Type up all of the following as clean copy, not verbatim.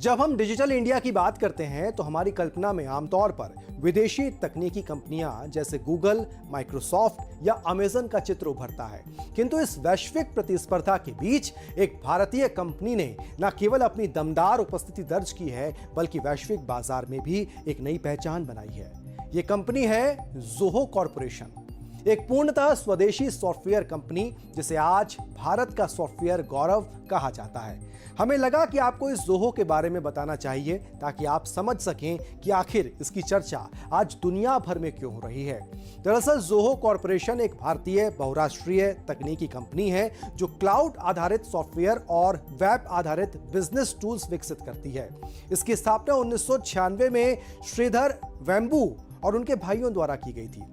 जब हम digital India की बात करते हैं तो हमारी कल्पना में आमतौर पर विदेशी तकनीकी कंपनियां जैसे गूगल, माइक्रोसॉफ्ट या अमेजन का चित्र उभरता है। किंतु इस वैश्विक प्रतिस्पर्धा के बीच एक भारतीय कंपनी ने न केवल अपनी दमदार उपस्थिति दर्ज की है, बल्कि वैश्विक बाजार में भी एक नई पहचान बनाई है। ये कंपनी है जोहो कॉरपोरेशन, एक पूर्णतः स्वदेशी सॉफ्टवेयर कंपनी जिसे आज भारत का सॉफ्टवेयर गौरव कहा जाता है। हमें लगा कि आपको इस जोहो के बारे में बताना चाहिए ताकि आप समझ सकें कि आखिर इसकी चर्चा आज दुनिया भर में क्यों हो रही है। दरअसल जोहो कॉरपोरेशन एक भारतीय बहुराष्ट्रीय तकनीकी कंपनी है जो क्लाउड आधारित सॉफ्टवेयर और वेब आधारित बिजनेस टूल्स विकसित करती है। इसकी स्थापना 1996 में श्रीधर वेम्बू और उनके भाइयों द्वारा की गई थी।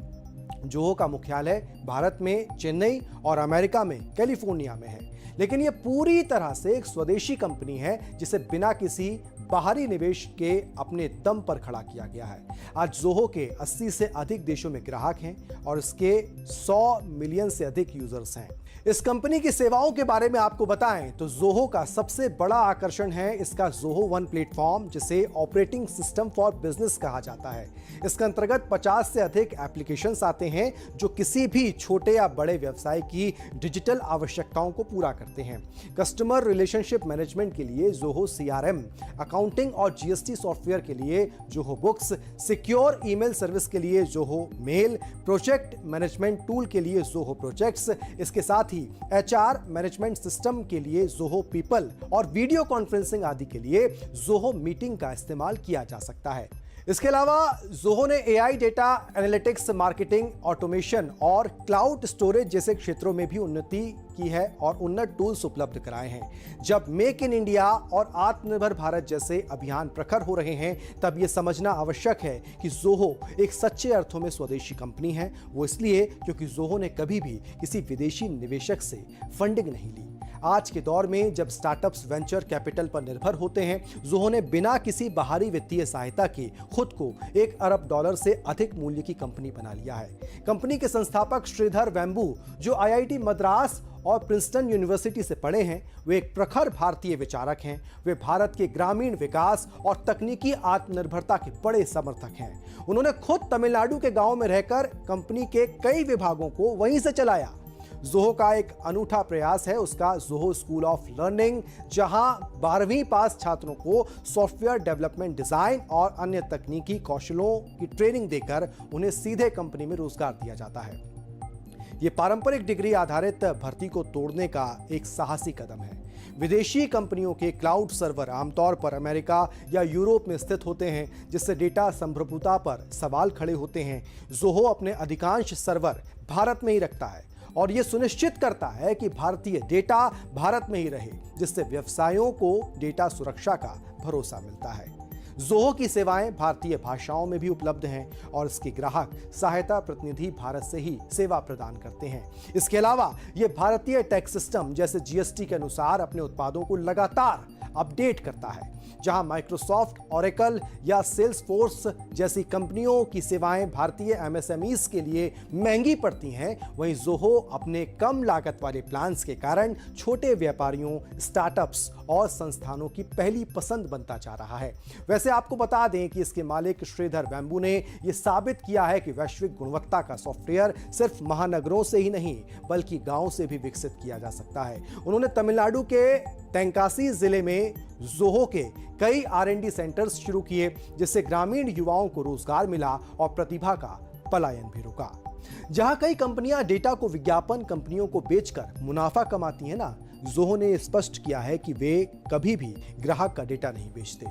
जोहो का मुख्यालय भारत में चेन्नई और अमेरिका में कैलिफोर्निया में है, लेकिन यह पूरी तरह से एक स्वदेशी कंपनी है जिसे बिना किसी बाहरी निवेश के अपने दम पर खड़ा किया गया है। आज जोहो के 80 से अधिक देशों में ग्राहक हैं और इसके 100 मिलियन से अधिक यूजर्स हैं। इस कंपनी की सेवाओं के बारे में आपको बताएं तो जोहो का सबसे बड़ा आकर्षण है इसका जोहो वन प्लेटफॉर्म, जिसे ऑपरेटिंग सिस्टम फॉर बिजनेस कहा जाता है। इसके अंतर्गत 50 से अधिक एप्लीकेशंस आते हैं जो किसी भी छोटे या बड़े व्यवसाय की डिजिटल आवश्यकताओं को पूरा करते हैं। कस्टमर रिलेशनशिप मैनेजमेंट के लिए जोहो CRM, अकाउंटिंग और GST सॉफ्टवेयर के लिए Zoho Books, secure email service के लिए Zoho Mail, project management tool के लिए जोहो प्रोजेक्ट्स, इसके साथ ही HR मैनेजमेंट सिस्टम के लिए जोहो पीपल और वीडियो कॉन्फ्रेंसिंग आदि के लिए जोहो मीटिंग का इस्तेमाल किया जा सकता है। इसके अलावा जोहो ने AI, data analytics, marketing, automation और क्लाउड स्टोरेज जैसे क्षेत्रों में भी उन्नति की है और उन्नत टूल्स उपलब्ध कराए हैं। जब मेक इन इंडिया और आत्मनिर्भर भारत जैसे अभियान प्रखर हो रहे हैं, तब यह समझना आवश्यक है कि जोहो एक सच्चे अर्थों में स्वदेशी कंपनी है। वो इसलिए क्योंकि जोहो ने कभी भी किसी विदेशी निवेशक से फंडिंग नहीं ली। आज के दौर में जब स्टार्टअप्स वेंचर कैपिटल पर निर्भर होते हैं, जोहो ने बिना किसी बाहरी वित्तीय सहायता के खुद को $1 अरब से अधिक मूल्य की कंपनी बना लिया है। कंपनी के संस्थापक श्रीधर वेम्बू, जो IIT मद्रास और प्रिंसटन यूनिवर्सिटी से पढ़े हैं, वे एक प्रखर भारतीय विचारक हैं। वे भारत के ग्रामीण विकास और तकनीकी आत्मनिर्भरता के बड़े समर्थक हैं। उन्होंने खुद तमिलनाडु के गांव में रहकर कंपनी के कई विभागों को वहीं से चलाया। जोहो का एक अनूठा प्रयास है उसका जोहो स्कूल ऑफ लर्निंग, जहां 12वीं पास छात्रों को सॉफ्टवेयर डेवलपमेंट, डिजाइन और अन्य तकनीकी कौशलों की ट्रेनिंग देकर उन्हें सीधे कंपनी में रोजगार दिया जाता है। यह पारंपरिक डिग्री आधारित भर्ती को तोड़ने का एक साहसी कदम है। विदेशी कंपनियों के क्लाउड सर्वर आमतौर पर अमेरिका या यूरोप में स्थित होते हैं, जिससे डेटा संप्रभुता पर सवाल खड़े होते हैं। जोहो अपने अधिकांश सर्वर भारत में ही रखता है और यह सुनिश्चित करता है कि भारतीय डेटा भारत में ही रहे, जिससे व्यवसायों को डेटा सुरक्षा का भरोसा मिलता है। जोहो की सेवाएं भारतीय भाषाओं में भी उपलब्ध हैं और इसके ग्राहक सहायता प्रतिनिधि भारत से ही सेवा प्रदान करते हैं। इसके अलावा यह भारतीय टैक्स सिस्टम जैसे GST के अनुसार अपने उत्पादों को लगातार अपडेट करता है। जहां माइक्रोसॉफ्ट, ओरेकल या सेल्सफोर्स जैसी कंपनियों की सेवाएं भारतीय MSMEs के लिए महंगी पड़ती हैं, वहीं जोहो अपने कम लागत वाले प्लान्स के कारण छोटे व्यापारियों, स्टार्टअप्स और संस्थानों की पहली पसंद बनता जा रहा है। वैसे आपको बता दें कि इसके मालिक श्रीधर वेम्बू ने यह साबित किया है कि वैश्विक गुणवत्ता का सॉफ्टवेयर सिर्फ महानगरों से ही नहीं बल्कि गांव से भी विकसित किया जा सकता है। उन्होंने तमिलनाडु के तेंकासी जिले में जोहो के कई R&D सेंटर्स शुरू किए, जिससे ग्रामीण युवाओं को रोजगार मिला और प्रतिभा का पलायन भी रुका। जहां कई कंपनियां डेटा को विज्ञापन कंपनियों को बेचकर मुनाफा कमाती हैं ना, जोहो ने स्पष्ट किया है कि वे कभी भी ग्राहक का डेटा नहीं बेचते।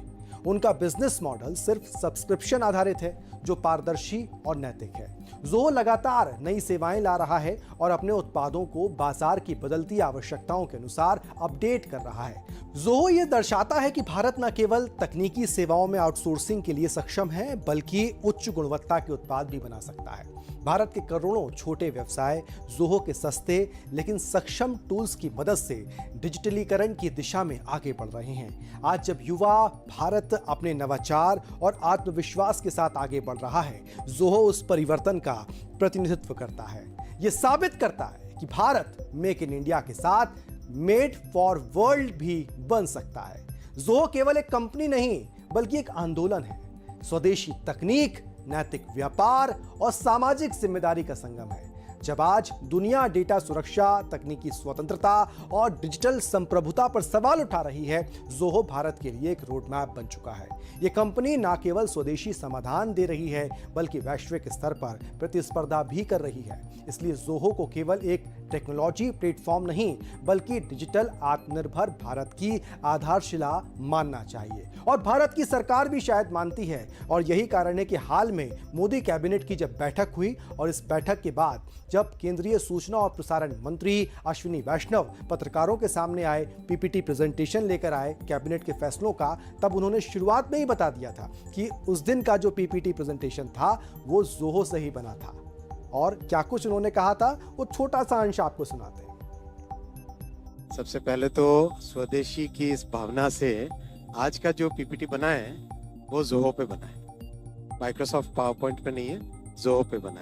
उनका बिजनेस मॉडल सिर्फ सब्सक्रिप्शन आधारित है, जो पारदर्शी और नैतिक है। जोहो लगातार नई सेवाएं ला रहा है और अपने उत्पादों को बाजार की बदलती आवश्यकताओं के अनुसार अपडेट कर रहा है। जोहो यह दर्शाता है कि भारत न केवल तकनीकी सेवाओं में आउटसोर्सिंग के लिए सक्षम है, बल्कि उच्च गुणवत्ता के उत्पाद भी बना सकता है। भारत के करोड़ों छोटे व्यवसाय जोहो के सस्ते लेकिन सक्षम टूल्स की मदद से डिजिटलीकरण की दिशा में आगे बढ़ रहे हैं। आज जब युवा भारत अपने नवाचार और आत्मविश्वास के साथ आगे बढ़ रहा है, जोहो उस परिवर्तन का प्रतिनिधित्व करता है। यह साबित करता है कि भारत मेक इन इंडिया के साथ मेड फॉर वर्ल्ड भी बन सकता है। जोहो केवल एक कंपनी नहीं बल्कि एक आंदोलन है। स्वदेशी तकनीक, नैतिक व्यापार और सामाजिक जिम्मेदारी का संगम है। जब आज दुनिया डेटा सुरक्षा, तकनीकी स्वतंत्रता और डिजिटल संप्रभुता पर सवाल उठा रही है, जोहो भारत के लिए एक रोड मैप बन चुका है। ये कंपनी न केवल स्वदेशी समाधान दे रही है बल्कि वैश्विक स्तर पर प्रतिस्पर्धा भी कर रही है। इसलिए जोहो को केवल एक टेक्नोलॉजी प्लेटफॉर्म नहीं बल्कि डिजिटल आत्मनिर्भर भारत की आधारशिला मानना चाहिए। और भारत की सरकार भी शायद मानती है। और यही कारण है कि हाल में मोदी कैबिनेट की जब बैठक हुई और इस बैठक के बाद जब केंद्रीय सूचना और प्रसारण मंत्री अश्विनी वैष्णव पत्रकारों के सामने आए, पीपीटी प्रेजेंटेशन लेकर आए कैबिनेट के फैसलों का, तब उन्होंने शुरुआत में ही बता दिया था कि उस दिन का जो पीपीटी प्रेजेंटेशन था वो जोहो से ही बना था। और क्या कुछ उन्होंने कहा था, वो छोटा सा अंश आपको सुनाते हैं। सबसे पहले तो स्वदेशी की इस भावना से आज का जो पीपीटी बना है वो जोहो पे बना है, माइक्रोसॉफ्ट पावर पॉइंट पे नहीं है, जोहो पे बना है।